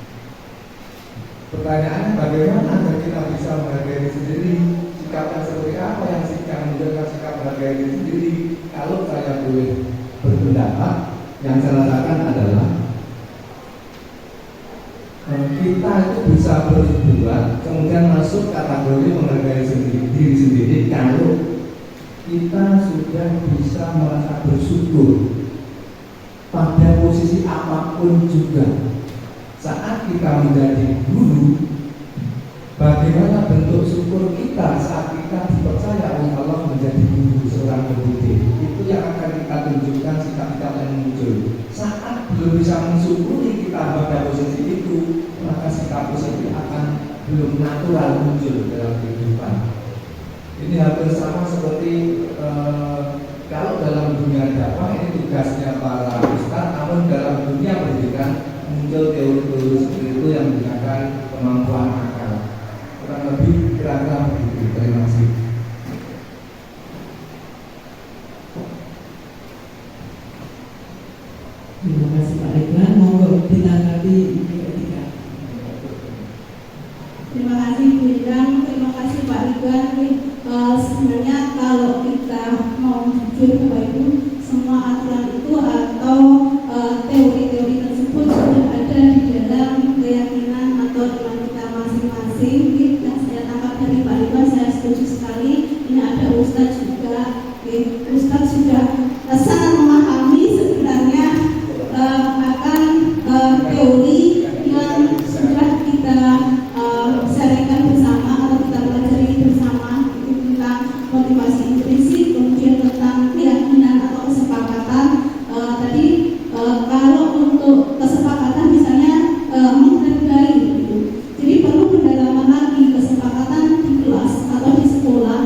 Pertanyaannya bagaimana agar kita bisa menghargai diri sendiri? Sikapnya seperti apa yang menunjukkan sikap menghargai diri sendiri? Kalau saya boleh berpendapat, yang saya rasakan adalah kita itu bisa berbuat kemudian masuk kategori menghargai diri sendiri kalau kita sudah bisa merasa bersyukur pada posisi apapun juga. Saat kita menjadi guru, bagaimana bentuk syukur kita saat kita dipercaya oleh Allah menjadi guru seorang pendidik? Itu yang akan kita tunjukkan sikap-sikap yang muncul. Saat belum bisa mensyukuri kita pada posisi itu, maka sikap positif akan belum natural muncul dalam kehidupan. Iban, sebenarnya kalau kita mau jujur Bapak Ibu, semua aturan itu atau teori-teori tersebut sudah ada di dalam keyakinan atau iman kita masing-masing. Yang saya tangkap dari Pak Iban, saya setuju sekali. Ini ada Ustadz juga, Ustadz sudah sangat memahami sebenarnya akan teori yang sudah kita sharingkan bersama atau kita pelajari bersama, itu tentang motivasi intrinsik, kemudian tentang keyakinan atau kesepakatan. Tadi kalau untuk kesepakatan misalnya menghargai gitu. Jadi perlu pendalaman lagi kesepakatan di kelas atau di sekolah,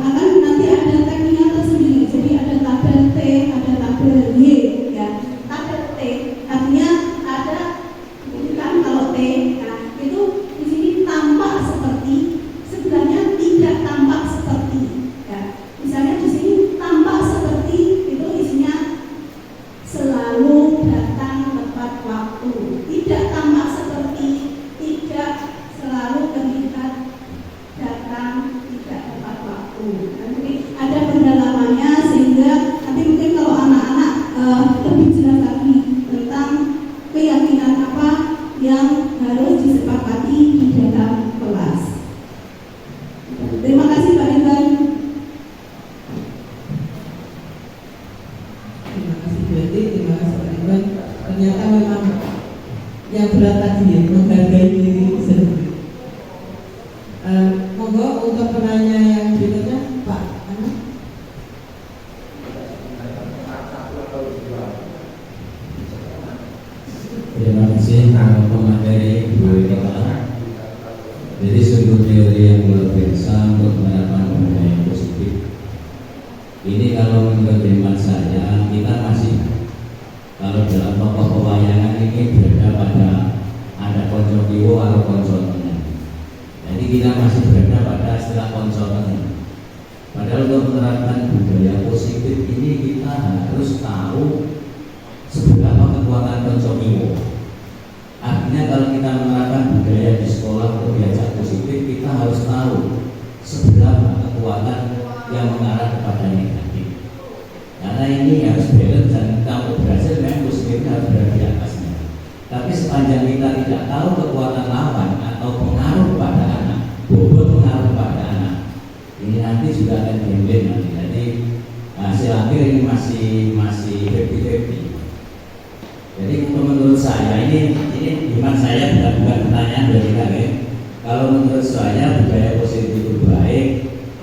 akan nanti ada tekniknya tersendiri. Jadi ada tabel T, ada tabel Y, ya. Tabel T artinya ada, ini kan kalau T, nah itu di sini tampak seperti, sebenarnya tidak tampak seperti, ya. Misalnya di sini tampak seperti, itu isinya selalu datang tepat waktu. Tidak tampak seperti, tidak selalu terlihat datang tidak tepat waktu. Nanti ada pendalamannya sehingga nanti mungkin kalau anak-anak lebih jelas lagi tentang keyakinan apa yang harus disepakati di dalam kelas. Terima kasih Pak Iban. Terima kasih Bu Eti, terima kasih Pak Iban. Ternyata memang yang berat tadi ya, menghargai diri sendiri. Monggo untuk penanya yang berikutnya Pak Ana. Terima kasih untuk materi Bu Eka. Jadi sungguh teori yang luar biasa untuk menerapkan budaya yang positif. Ini kalau menurut hemat saya, kita masih, kalau dalam tokoh pewayangan ini berada pada ada konco kiwo atau konco tengah. Jadi kita masih berada pada istilah konco tengah. Padahal untuk menerapkan budaya positif ini kita harus tahu seberapa kekuatan konco kiwo. Artinya kalau kita menerapkan budaya di sekolah untuk diajak positif, kita harus tahu seberapa kekuatan yang mengarah kepada negatif. Karena ini harus balance, dan kalau berhasil memang positif harus berada di atasnya. Tapi sepanjang kita tidak tahu kekuatan lawan atau pengaruh pada anak, bobot pengaruh pada anak, ini nanti juga akan gambling nanti. Jadi hasil akhir ini masih 50-50. Jadi menurut saya ini iman saya bukan pertanyaan dari kalian. Kalau menurut saya budaya positif itu baik,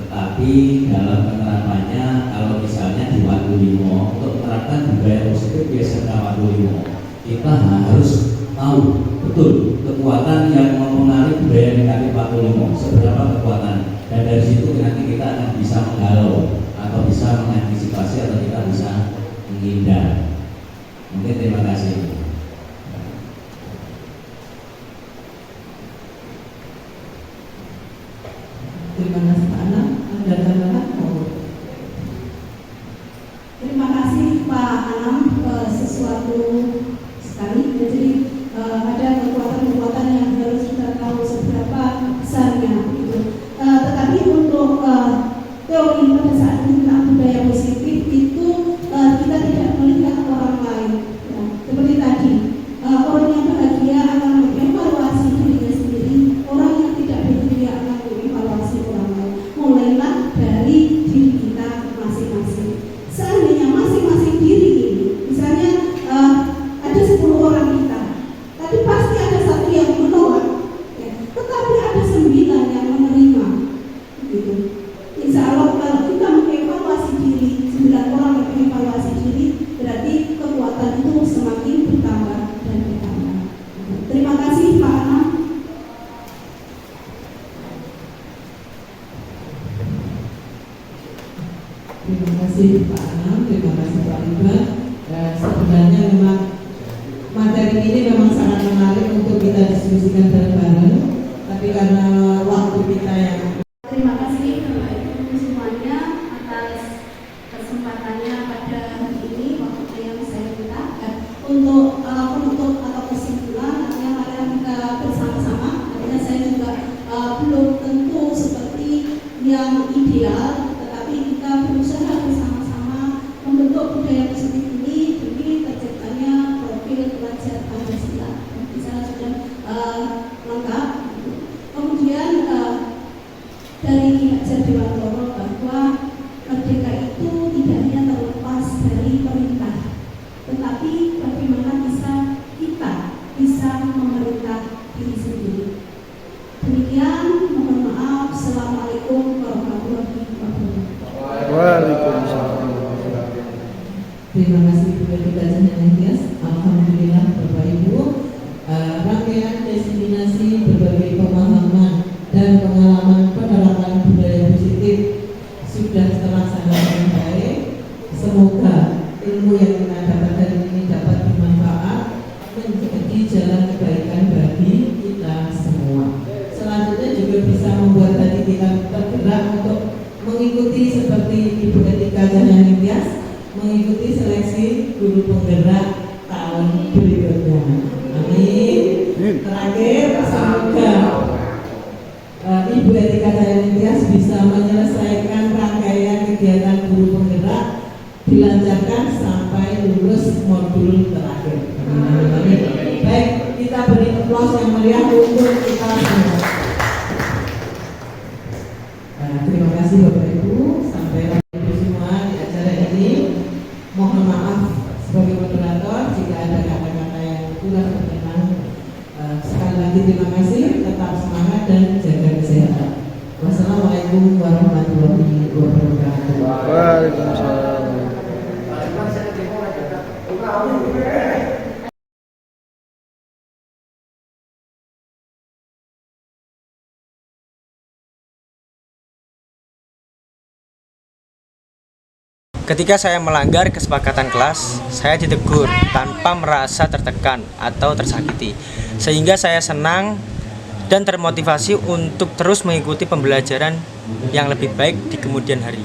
tetapi dalam penerapannya kalau misalnya di waktu 5 untuk menerapkan budaya positif biasanya waktu 5 kita harus tahu betul kekuatan yang mempengaruhi budaya negatif waktu 5 seberapa kekuatan, dan dari situ nanti kita akan bisa menghalau atau bisa mengantisipasi atau kita bisa menghindar. Mungkin terima kasih. Terima kasih Pak Ana. Ada tambahan? Terima kasih Pak Anam, sesuatu sekali. Jadi ada kekuatan-kekuatan yang harus kita tahu seberapa besarnya. Gitu. Tetapi untuk teori pada saat ini tentang budaya positif itu kita tidak melihat orang lain. Ya. Seperti tadi, orang yang bahagia akan mengevaluasi dirinya sendiri, orang yang tidak bahagia akan mengevaluasi orang lain. Mulailah dari diri kita masing-masing. Seandainya masing-masing diri ini, misalnya ada 10 orang kita, tapi pasti ada satu yang menolak, ya. Tetapi ada 9 yang menerima, gitu. Insya Allah kalau kita mengevaluasi diri, 9 orang yang mengevaluasi diri, berarti kekuatan itu semakin bertambah dan bertambah. Terima kasih Pak Anam. Terima kasih Pak Anam, terima kasih Pak Iban. Sebenarnya memang materi ini memang sangat menarik untuk kita diskusikan bareng-bareng, tapi karena waktu kita yang Terima kasih Bapak Ibu semuanya atas kesempatannya pada hari ini, waktu yang saya minta. Untuk penutup atau kesimpulan, artinya mari kita bersama-sama. Artinya saya juga belum tentu seperti yang ideal, tetapi kita berusaha bersama-sama membentuk budaya positif ini demi terciptanya profil pelajar Pancasila. Di sana sudah lengkap. Kemudian dari Ki Hajar Dewantoro bahwa merdeka itu tidak hanya terlepas dari perintah, tetapi bagaimana kita bisa memerintah diri sendiri. Demikian, mohon maaf. Assalamualaikum warahmatullahi wabarakatuh. Waalaikumsalam. Terima kasih Bu Ketua Cendekias. Alhamdulillah Bapak Ibu, rangkaian diseminasi berbagai pemahaman dan pengalaman penerapan budaya positif sudah terlaksana dengan baik. Semoga ilmu yang kita dapat hari ini dapat bermanfaat menjadi jalan kebaikan bagi kita semua. Selanjutnya juga bisa membuat hati kita tergerak untuk mengikuti seperti Ibu Etika Cendekias, mengikuti seleksi guru penggerak tahun berikutnya. Amin. Terakhir, semoga Ibu Etika Cendekias bisa menyelesaikan rangkaian kegiatan guru penggerak dilancarkan sampai lulus modul terakhir. Amin. Baik, kita beri aplaus yang meriah untuk kita semua. Terima kasih Bapak Ibu. Sampai Ibu semua di acara ini. Mohon maaf sebagai moderator jika ada kata-kata yang kurang berkenan. Sekali lagi terima kasih. Tetap semangat dan jaga kesehatan. Wassalamualaikum warahmatullahi wabarakatuh. Waalaikumsalam. Ketika saya melanggar kesepakatan kelas, saya ditegur tanpa merasa tertekan atau tersakiti, sehingga saya senang dan termotivasi untuk terus mengikuti pembelajaran yang lebih baik di kemudian hari.